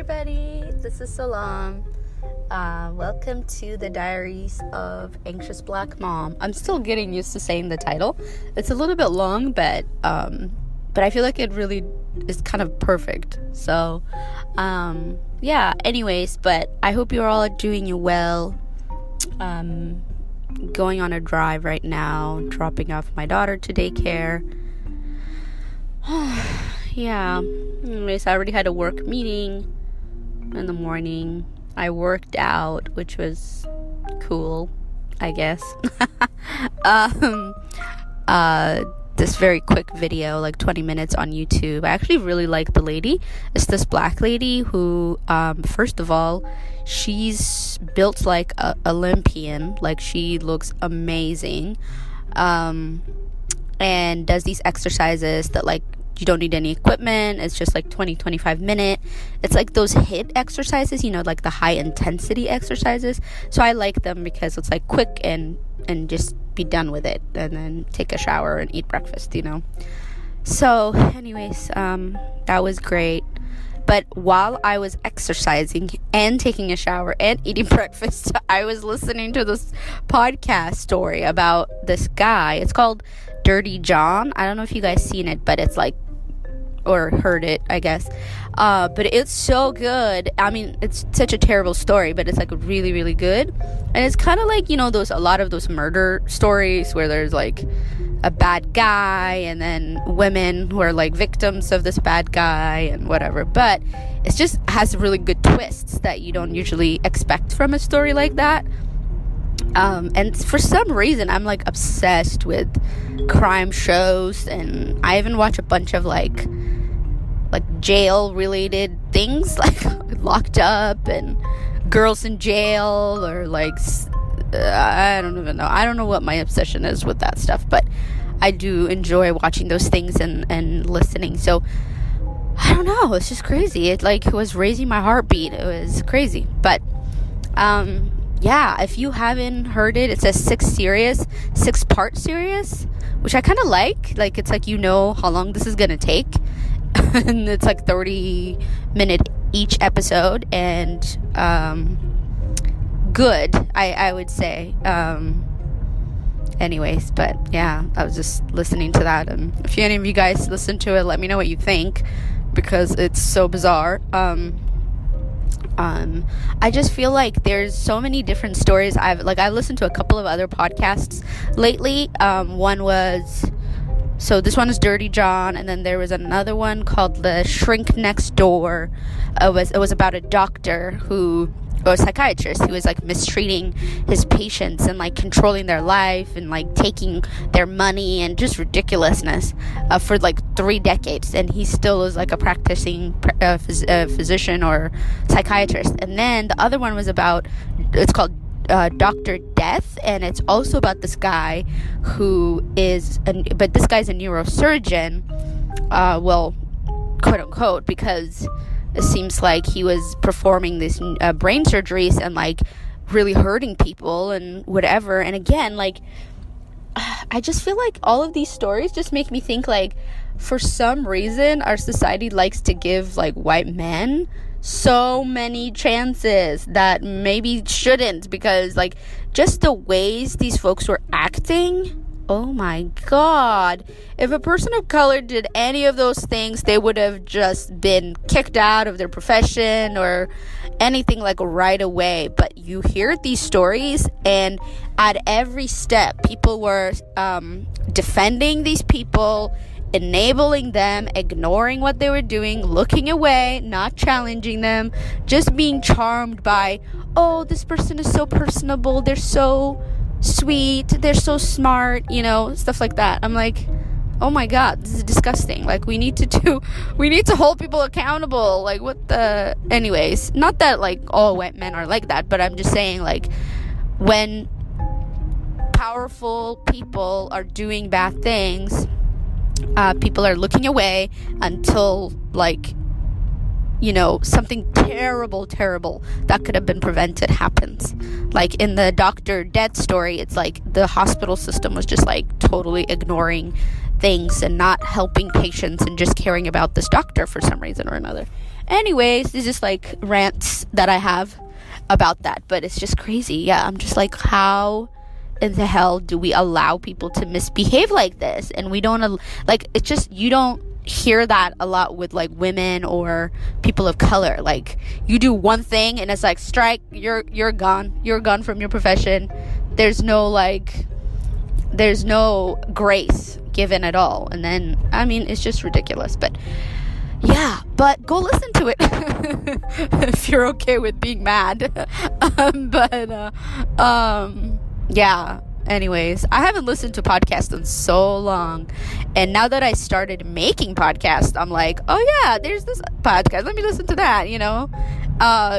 everybody, this is Salam. Welcome to the Diaries of Anxious Black Mom. I'm still getting used to saying the title. It's a little bit long, but I feel like it really is kind of perfect. So, anyways, but I hope you're all doing well. Going on a drive right now, dropping off my daughter to daycare. Yeah. Anyways, I already had a work meeting in the morning. I worked out, which was cool, I guess. This very quick video, like 20 minutes on YouTube. I actually really like the lady. It's this black lady who, first of all, she's built like a Olympian. Like, she looks amazing. And does these exercises that, like, you don't need any equipment. It's just like 20-25 minute. It's like those HIIT exercises, like the high intensity exercises. So I like them because it's like quick and just be done with it, and then take a shower and eat breakfast. So anyways, that was great. But while I was exercising and taking a shower and eating breakfast, I was listening to this podcast story about this guy. It's called Dirty John. I don't know if you guys seen it, but it's like, or heard it, I guess. But it's so good. I mean, it's such a terrible story, but it's like really, really good. And it's kind of like, a lot of those murder stories where there's like a bad guy and then women who are like victims of this bad guy and whatever. But it just has really good twists that you don't usually expect from a story like that. And for some reason, I'm like obsessed with crime shows, and I even watch a bunch of like jail related things, like locked up and girls in jail, or like I don't even know. I don't know what my obsession is with that stuff, but I do enjoy watching those things and listening. So I don't know, it's just crazy. It was raising my heartbeat. It was crazy. But if you haven't heard it, it's a 6-part series, which I kind of like. Like, it's like, how long this is gonna take. And it's like 30-minute each episode, and good, I would say. Anyways, but yeah, I was just listening to that, and if any of you guys listen to it, let me know what you think, because it's so bizarre. I just feel like there's so many different stories. I've listened to a couple of other podcasts lately. This one is Dirty John, and then there was another one called The Shrink Next Door. It was about a doctor or a psychiatrist who was like mistreating his patients and like controlling their life and like taking their money and just ridiculousness for like 3 decades, and he still is like a practicing physician or psychiatrist. And then the other one was it's called Dr. Death, and it's also about this guy but this guy's a neurosurgeon, quote unquote, because it seems like he was performing these brain surgeries and like really hurting people and whatever. And again, like, I just feel like all of these stories just make me think, like, for some reason our society likes to give like white men so many chances that maybe shouldn't, because like just the ways these folks were acting, oh my god, if a person of color did any of those things, they would have just been kicked out of their profession or anything, like, right away. But you hear these stories, and at every step people were defending these people, enabling them, ignoring what they were doing, looking away, not challenging them, just being charmed by, oh, this person is so personable, they're so sweet, they're so smart, stuff like that. I'm like, oh my god, this is disgusting. Like, we need to hold people accountable. Like, what the... Anyways, not that like all white men are like that, but I'm just saying, like, when powerful people are doing bad things, people are looking away until, like, something terrible that could have been prevented happens. Like in the Dr. Death story, it's like the hospital system was just like totally ignoring things and not helping patients and just caring about this doctor for some reason or another. Anyways, this is like rants that I have about that, but it's just crazy. Yeah, I'm just like, how in the hell do we allow people to misbehave like this? And we don't like, it's just, you don't hear that a lot with like women or people of color. Like, you do one thing and it's like, strike, you're gone from your profession. There's no grace given at all. And then, I mean, it's just ridiculous. But yeah, but go listen to it if you're okay with being mad. Yeah, anyways, I haven't listened to podcasts in so long, and now that I started making podcasts, I'm like, oh yeah, there's this podcast, let me listen to that,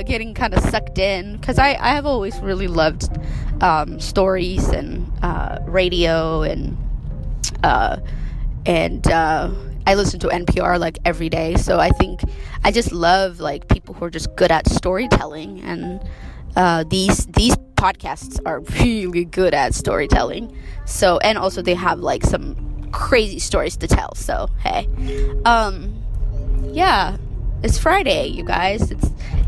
getting kind of sucked in, because I have always really loved stories and radio, and I listen to NPR like every day. So I think I just love like people who are just good at storytelling, and these podcasts are really good at storytelling. So, and also they have like some crazy stories to tell. So hey, yeah, it's Friday, you guys.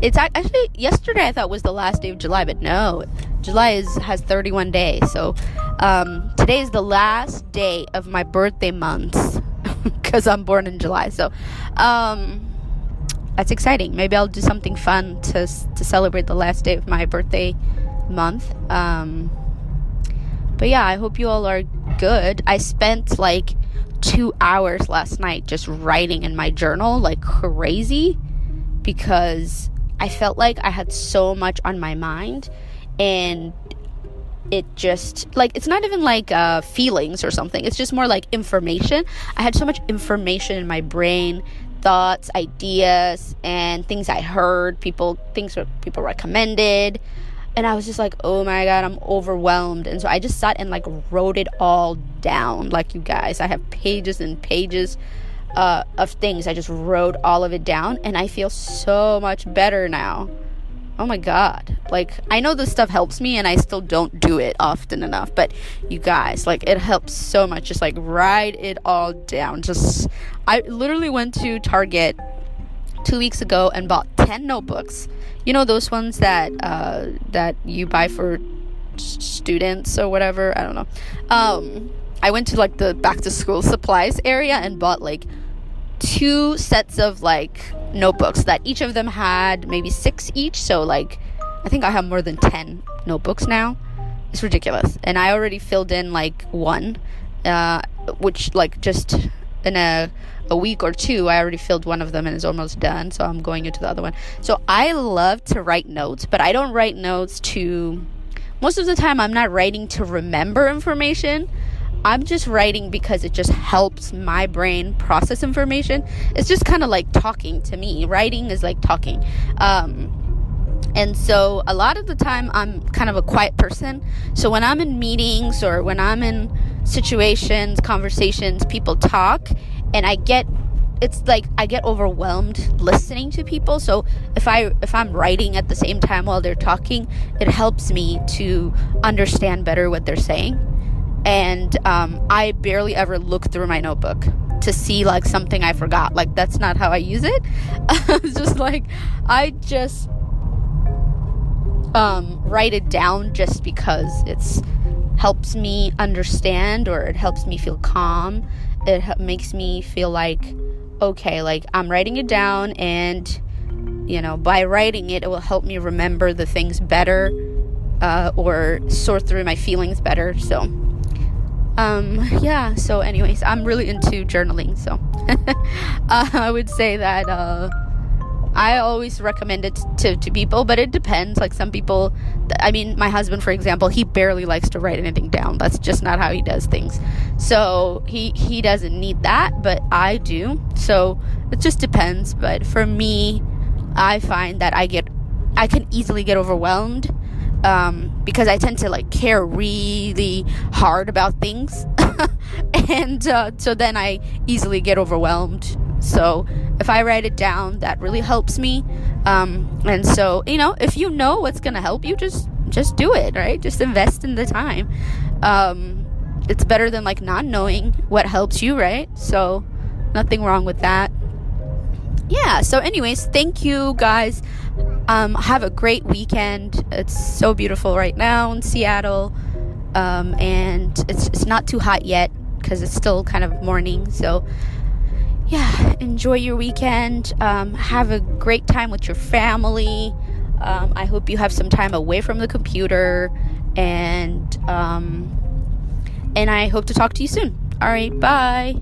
It's actually, yesterday I thought was the last day of July, but no, July has 31 days. So today is the last day of my birthday month because I'm born in July. So that's exciting. Maybe I'll do something fun to celebrate the last day of my birthday month. But yeah, I hope you all are good. I spent like 2 hours last night just writing in my journal like crazy, because I felt like I had so much on my mind, and it just, like, it's not even like feelings or something, it's just more like information. I had so much information in my brain, thoughts, ideas, and things I heard, things people recommended, and I was just like, oh my god, I'm overwhelmed. And so I just sat and like wrote it all down. Like, you guys, I have pages and pages of things. I just wrote all of it down, and I feel so much better now. Oh my god. Like, I know this stuff helps me, and I still don't do it often enough, but you guys, like, it helps so much. Just like write it all down. I literally went to Target 2 weeks ago and bought 10 notebooks. You know, those ones that you buy for students or whatever, I don't know. I went to like the back to school supplies area and bought like 2 sets of like notebooks that each of them had maybe 6 each. So like, I think I have more than 10 notebooks now. It's ridiculous. And I already filled in like one, which like just in a week or two, I already filled one of them and it's almost done. So I'm going into the other one. So I love to write notes, but I don't write notes most of the time I'm not writing to remember information. I'm just writing because it just helps my brain process information. It's just kind of like talking to me. Writing is like talking. And so a lot of the time I'm kind of a quiet person. So when I'm in meetings or when I'm in situations, conversations, people talk, and it's like I get overwhelmed listening to people. So if I'm writing at the same time while they're talking, it helps me to understand better what they're saying. And I barely ever look through my notebook to see like something I forgot. Like, that's not how I use it. It's just like, I just write it down just because it helps me understand, or it helps me feel calm. It makes me feel like, okay, like I'm writing it down, and by writing it, it will help me remember the things better, or sort through my feelings better. So yeah, so anyways, I'm really into journaling, so I would say that I always recommend it to people, but it depends. Like, some people, I mean, my husband, for example, he barely likes to write anything down. That's just not how he does things. So he doesn't need that, but I do. So it just depends. But for me, I find that I can easily get overwhelmed, because I tend to like care really hard about things. And so then I easily get overwhelmed. So if I write it down, that really helps me. And so, if you know what's going to help you, just do it, right? Just invest in the time. It's better than like not knowing what helps you, right? So nothing wrong with that. yeah, so anyways, thank you guys. Have a great weekend. It's so beautiful right now in Seattle. And it's not too hot yet because it's still kind of morning. So yeah, enjoy your weekend. Have a great time with your family. I hope you have some time away from the computer, and I hope to talk to you soon. All right, bye.